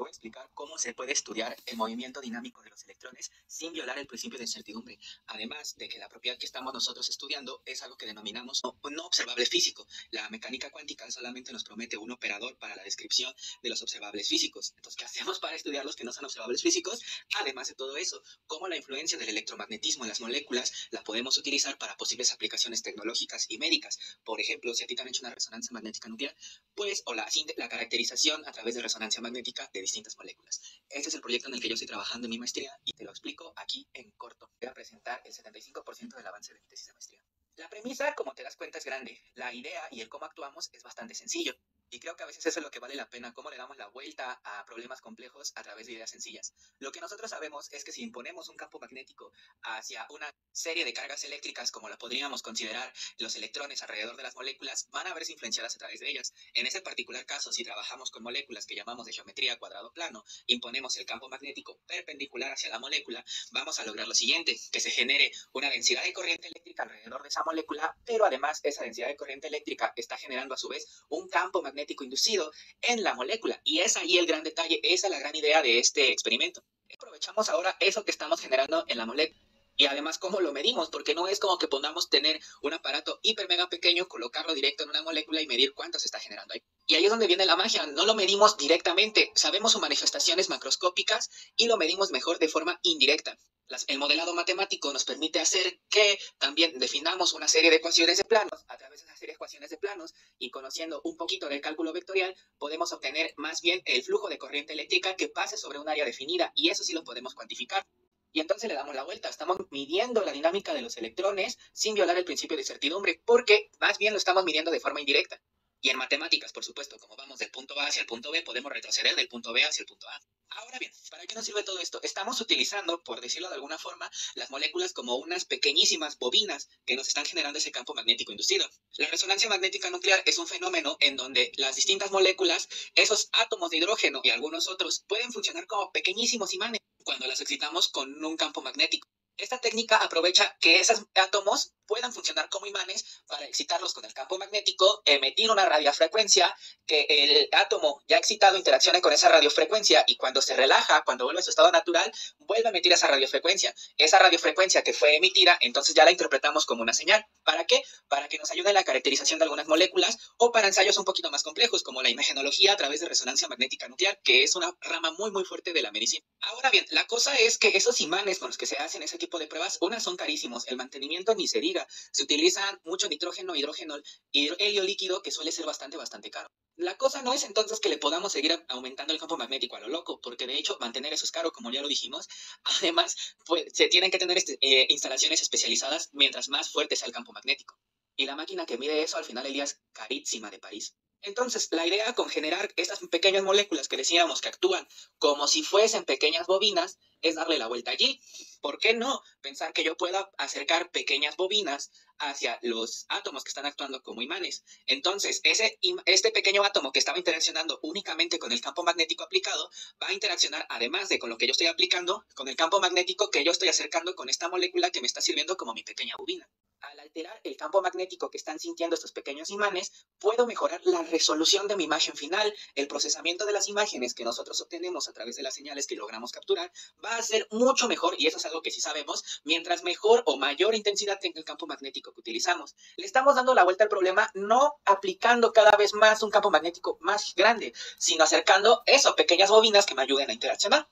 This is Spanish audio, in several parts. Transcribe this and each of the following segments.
voy a explicar cómo se puede estudiar el movimiento dinámico de los electrones sin violar el principio de incertidumbre. Además de que la propiedad que estamos nosotros estudiando es algo que denominamos no observable físico. La mecánica cuántica solamente nos promete un operador para la descripción de los observables físicos. Entonces, ¿qué hacemos para estudiar los que no son observables físicos? Además de todo eso, cómo la influencia del electromagnetismo en las moléculas la podemos utilizar para posibles aplicaciones tecnológicas y médicas. Por ejemplo, si a ti te han hecho una resonancia magnética nuclear, pues, o la caracterización a través de resonancia magnética de distintas moléculas. Este es el proyecto en el que yo estoy trabajando en mi maestría y te lo explico aquí en corto. Voy a presentar el 75% del avance de mi tesis de maestría. La premisa, como te das cuenta, es grande. La idea y el cómo actuamos es bastante sencillo. Y creo que a veces eso es lo que vale la pena, cómo le damos la vuelta a problemas complejos a través de ideas sencillas. Lo que nosotros sabemos es que si imponemos un campo magnético hacia una serie de cargas eléctricas, como la podríamos considerar los electrones alrededor de las moléculas, van a verse influenciadas a través de ellas. En ese particular caso, si trabajamos con moléculas que llamamos de geometría cuadrado plano, imponemos el campo magnético perpendicular hacia la molécula, vamos a lograr lo siguiente, que se genere una densidad de corriente eléctrica alrededor de esa molécula, pero además esa densidad de corriente eléctrica está generando a su vez un campo magnético inducido en la molécula. Y es ahí el gran detalle, esa es la gran idea de este experimento. Aprovechamos ahora eso que estamos generando en la molécula. Y además, ¿cómo lo medimos? Porque no es como que podamos tener un aparato hiper mega pequeño, colocarlo directo en una molécula y medir cuánto se está generando ahí. Y ahí es donde viene la magia. No lo medimos directamente. Sabemos sus manifestaciones macroscópicas y lo medimos mejor de forma indirecta. El modelado matemático nos permite hacer que también definamos una serie de ecuaciones de planos. A través de esa serie de ecuaciones de planos y conociendo un poquito del cálculo vectorial, podemos obtener más bien el flujo de corriente eléctrica que pase sobre un área definida. Y eso sí lo podemos cuantificar. Y entonces le damos la vuelta. Estamos midiendo la dinámica de los electrones sin violar el principio de incertidumbre, porque más bien lo estamos midiendo de forma indirecta. Y en matemáticas, por supuesto, como vamos del punto A hacia el punto B, podemos retroceder del punto B hacia el punto A. Ahora bien, ¿para qué nos sirve todo esto? Estamos utilizando, por decirlo de alguna forma, las moléculas como unas pequeñísimas bobinas que nos están generando ese campo magnético inducido. La resonancia magnética nuclear es un fenómeno en donde las distintas moléculas, esos átomos de hidrógeno y algunos otros, pueden funcionar como pequeñísimos imanes cuando las excitamos con un campo magnético. Esta técnica aprovecha que esos átomos puedan funcionar como imanes para excitarlos con el campo magnético, emitir una radiofrecuencia, que el átomo ya excitado interaccione con esa radiofrecuencia y cuando se relaja, cuando vuelve a su estado natural, vuelve a emitir esa radiofrecuencia. Esa radiofrecuencia que fue emitida, entonces ya la interpretamos como una señal. ¿Para qué? Para que nos ayude en la caracterización de algunas moléculas o para ensayos un poquito más complejos, como la imagenología a través de resonancia magnética nuclear, que es una rama muy, muy fuerte de la medicina. Ahora bien, la cosa es que esos imanes con los que se hacen ese tipo de pruebas, unas son carísimos, el mantenimiento ni se diga, se utilizan mucho nitrógeno, hidrógeno y helio líquido, que suele ser bastante caro. La cosa no es entonces que le podamos seguir aumentando el campo magnético a lo loco, porque de hecho mantener eso es caro, como ya lo dijimos. Además, pues, se tienen que tener instalaciones especializadas mientras más fuerte sea el campo magnético. Y la máquina que mide eso al final del día es carísima de París. Entonces, la idea con generar estas pequeñas moléculas que decíamos que actúan como si fuesen pequeñas bobinas es darle la vuelta allí. ¿Por qué no pensar que yo pueda acercar pequeñas bobinas hacia los átomos que están actuando como imanes? Entonces, este pequeño átomo que estaba interaccionando únicamente con el campo magnético aplicado va a interaccionar, además de con lo que yo estoy aplicando, con el campo magnético que yo estoy acercando con esta molécula que me está sirviendo como mi pequeña bobina. Al alterar el campo magnético que están sintiendo estos pequeños imanes, puedo mejorar la resolución de mi imagen final. El procesamiento de las imágenes que nosotros obtenemos a través de las señales que logramos capturar va a ser mucho mejor, y eso es algo que sí sabemos, mientras mejor o mayor intensidad tenga el campo magnético que utilizamos. Le estamos dando la vuelta al problema no aplicando cada vez más un campo magnético más grande, sino acercando eso, pequeñas bobinas que me ayuden a interaccionar.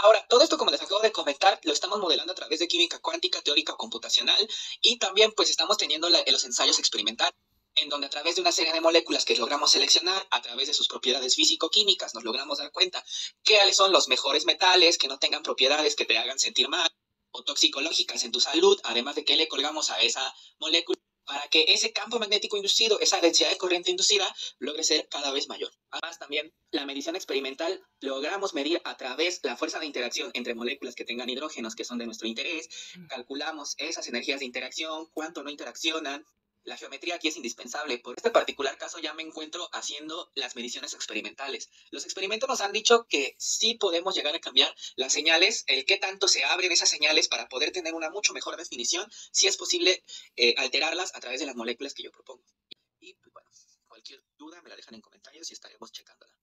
Ahora, todo esto, como les acabo de comentar, lo estamos modelando a través de química cuántica, teórica o computacional, y también pues estamos teniendo los ensayos experimentales, en donde a través de una serie de moléculas que logramos seleccionar, a través de sus propiedades físico-químicas, nos logramos dar cuenta cuáles son los mejores metales que no tengan propiedades que te hagan sentir mal o toxicológicas en tu salud, además de que le colgamos a esa molécula para que ese campo magnético inducido, esa densidad de corriente inducida, logre ser cada vez mayor. Además, también la medición experimental logramos medir a través de la fuerza de interacción entre moléculas que tengan hidrógenos, que son de nuestro interés. Calculamos esas energías de interacción, cuánto no interaccionan. La geometría aquí es indispensable. Por este particular caso ya me encuentro haciendo las mediciones experimentales. Los experimentos nos han dicho que sí podemos llegar a cambiar las señales, el qué tanto se abren esas señales para poder tener una mucho mejor definición, si es posible alterarlas a través de las moléculas que yo propongo. Y pues, bueno, cualquier duda me la dejan en comentarios y estaremos checándola.